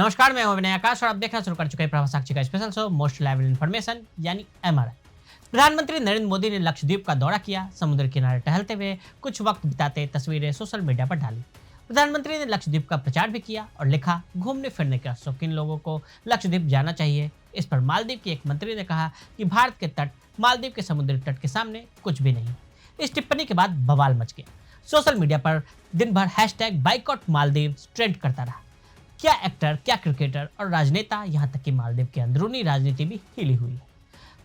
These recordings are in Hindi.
नमस्कार, मैं हूं विनय आकाश और आप देखना शुरू कर चुके हैं प्रभा साक्षी का special show most live information यानी एमआरआई। प्रधानमंत्री नरेंद्र मोदी ने लक्षद्वीप का दौरा किया। समुद्र किनारे टहलते हुए कुछ वक्त बिताते तस्वीरें सोशल मीडिया पर डाली। प्रधानमंत्री ने लक्षद्वीप का प्रचार भी किया और लिखा, घूमने फिरने का शौकीन लोगों को लक्षद्वीप जाना चाहिए। इस पर मालदीव के एक मंत्री ने कहा कि भारत के तट मालदीव के समुद्री तट के सामने कुछ भी नहीं। इस टिप्पणी के बाद बवाल मच गया। सोशल मीडिया पर दिन भर हैशटैग बाइकॉट मालदीव ट्रेंड करता रहा। क्या एक्टर, क्या क्रिकेटर और राजनेता, यहां तक कि मालदीव की अंदरूनी राजनीति भी हिली हुई है।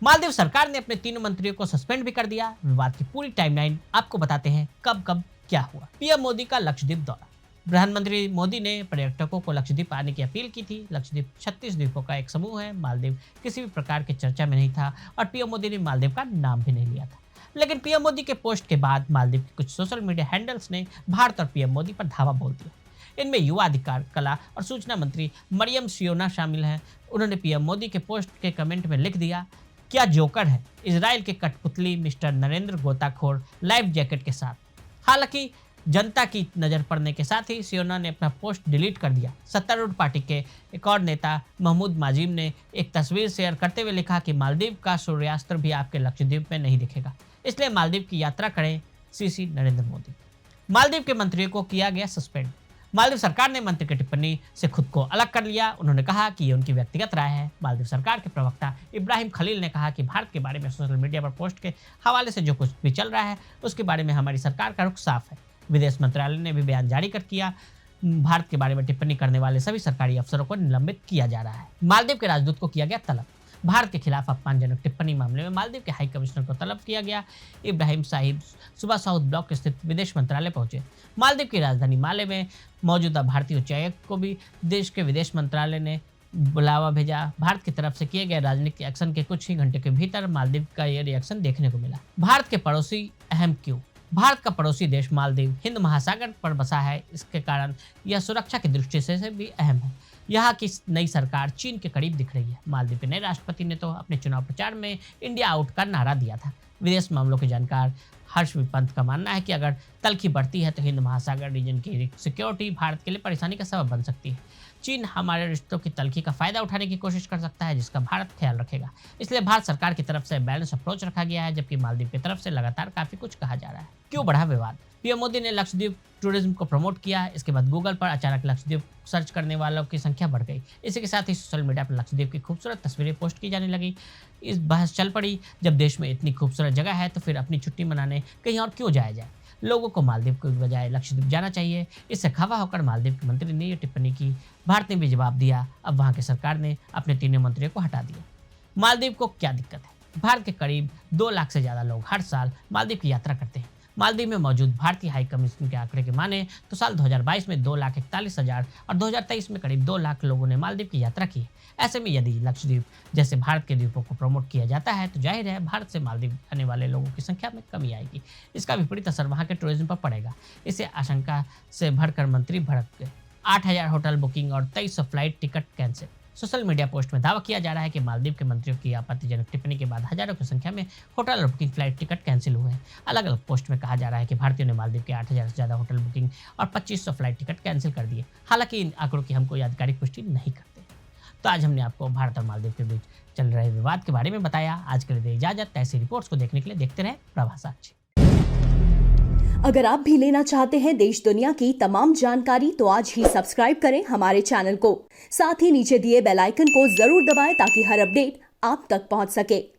मालदीव सरकार ने अपने तीनों मंत्रियों को सस्पेंड भी कर दिया। विवाद की पूरी टाइमलाइन आपको बताते हैं कब कब क्या हुआ। पीएम मोदी का लक्षद्वीप दौरा। प्रधानमंत्री मोदी ने पर्यटकों को लक्षद्वीप आने की अपील की थी। लक्षद्वीप 36 द्वीपों का एक समूह है। मालदीव किसी भी प्रकार की चर्चा में नहीं था और पीएम मोदी ने मालदीव का नाम भी नहीं लिया था। लेकिन पीएम मोदी के पोस्ट के बाद मालदीव के कुछ सोशल मीडिया हैंडल्स ने भारत और पीएम मोदी पर धावा बोल दिया। इनमें युवा अधिकार, कला और सूचना मंत्री मरियम सियोना शामिल हैं। उन्होंने पीएम मोदी के पोस्ट के कमेंट में लिख दिया, क्या जोकर है इजराइल के कठपुतली मिस्टर नरेंद्र गोताखोर लाइफ जैकेट के साथ। हालांकि जनता की नज़र पड़ने के साथ ही सियोना ने अपना पोस्ट डिलीट कर दिया। सत्तारूढ़ पार्टी के एक और नेता महमूद माजिम ने एक तस्वीर शेयर करते हुए लिखा कि मालदीव का सूर्यास्त भी आपके लक्षद्वीप में नहीं दिखेगा, इसलिए मालदीव की यात्रा करें सीसी नरेंद्र मोदी। मालदीव के मंत्रियों को किया गया सस्पेंड। मालदीव सरकार ने मंत्री की टिप्पणी से खुद को अलग कर लिया। उन्होंने कहा कि ये उनकी व्यक्तिगत राय है। मालदीव सरकार के प्रवक्ता इब्राहिम खलील ने कहा कि भारत के बारे में सोशल मीडिया पर पोस्ट के हवाले से जो कुछ भी चल रहा है उसके बारे में हमारी सरकार का रुख साफ है। विदेश मंत्रालय ने भी बयान जारी कर किया, भारत के बारे में टिप्पणी करने वाले सभी सरकारी अफसरों को निलंबित किया जा रहा है। मालदीव के राजदूत को किया गया तलब। भारत के खिलाफ अपमानजनक टिप्पणी मामले में मालदीव के हाई कमिश्नर को तलब किया गया। इब्राहिम साहिब सुबह साउथ ब्लॉक स्थित विदेश मंत्रालय पहुंचे। मालदीव की राजधानी माले में मौजूदा भारतीय उच्चायुक्त को भी देश के विदेश मंत्रालय ने बुलावा भेजा। भारत की तरफ से किए गए राजनीतिक एक्शन के कुछ ही घंटे के भीतर मालदीव का यह रिएक्शन देखने को मिला। भारत के पड़ोसी अहम क्यों? भारत का पड़ोसी देश मालदीव हिंद महासागर पर बसा है। इसके कारण यह सुरक्षा की दृष्टि से भी अहम है। यहाँ की नई सरकार चीन के करीब दिख रही है। मालदीव के नए राष्ट्रपति ने तो अपने चुनाव प्रचार में इंडिया आउट का नारा दिया था। विदेश मामलों के जानकार हर्ष विपंत का मानना है कि अगर तलखी बढ़ती है तो हिंद महासागर रीजन की सिक्योरिटी भारत के लिए परेशानी का सबब बन सकती है। चीन हमारे रिश्तों की तलखी का फायदा उठाने की कोशिश कर सकता है, जिसका भारत ख्याल रखेगा। इसलिए भारत सरकार की तरफ से बैलेंस अप्रोच रखा गया है, जबकि मालदीव की तरफ से लगातार काफी कुछ कहा जा रहा है। क्यों बढ़ा विवाद? पीएम मोदी ने लक्षद्वीप टूरिज्म को प्रमोट किया। इसके बाद गूगल पर अचानक लक्षद्वीप सर्च करने वालों की संख्या बढ़ गई। इसी के साथ ही सोशल मीडिया पर लक्षद्वीप की खूबसूरत तस्वीरें पोस्ट की जाने लगी। इस बहस चल पड़ी, जब देश में इतनी खूबसूरत जगह है तो फिर अपनी छुट्टी मनाने कहीं और क्यों जाया जाए? लोगों को मालदीव के बजाय लक्षद्वीप जाना चाहिए। इससे खफा होकर मालदीव के मंत्री ने यह टिप्पणी की। भारत ने भी जवाब दिया। अब वहां की सरकार ने अपने तीनों मंत्रियों को हटा दिया। मालदीव को क्या दिक्कत है? भारत के करीब 2 लाख से ज्यादा लोग हर साल मालदीव की यात्रा करते हैं। मालदीव में मौजूद भारतीय हाई कमीशन के आंकड़े के माने तो साल 2022 में 2,41,000 और 2023 में करीब 2 लाख लोगों ने मालदीव की यात्रा की। ऐसे में यदि लक्षद्वीप जैसे भारत के द्वीपों को प्रमोट किया जाता है तो जाहिर है भारत से मालदीव आने वाले लोगों की संख्या में कमी आएगी। इसका विपरीत असर वहां के टूरिज्म पर पड़ेगा। इसे आशंका से भरकर मंत्री भड़क गए। 8,000 होटल बुकिंग और 2300 flight ticket cancel. Social media post में दावा किया जा रहा है कि मालदीव के मंत्रियों की आपत्तिजनक टिप्पणी के बाद हजारों की संख्या में होटल और बुकिंग फ्लाइट टिकट कैंसिल हुए हैं। अलग अलग पोस्ट में कहा जा रहा है कि भारतीयों ने मालदीव के 8,000 से ज्यादा होटल बुकिंग और 2500 फ्लाइट टिकट कैंसिल कर दिए। हालांकि इन आंकड़ों की हम कोई आधिकारिक पुष्टि नहीं करते। तो आज हमने आपको भारत और मालदीव के बीच चल रहे विवाद के बारे में बताया। आज के लिए दे इजाजत। ऐसी रिपोर्ट्स को देखने के लिए देखते रहे प्रभा साक्षी। अगर आप भी लेना चाहते हैं देश दुनिया की तमाम जानकारी तो आज ही सब्सक्राइब करें हमारे चैनल को। साथ ही नीचे दिए बेल आइकन को जरूर दबाएं ताकि हर अपडेट आप तक पहुंच सके।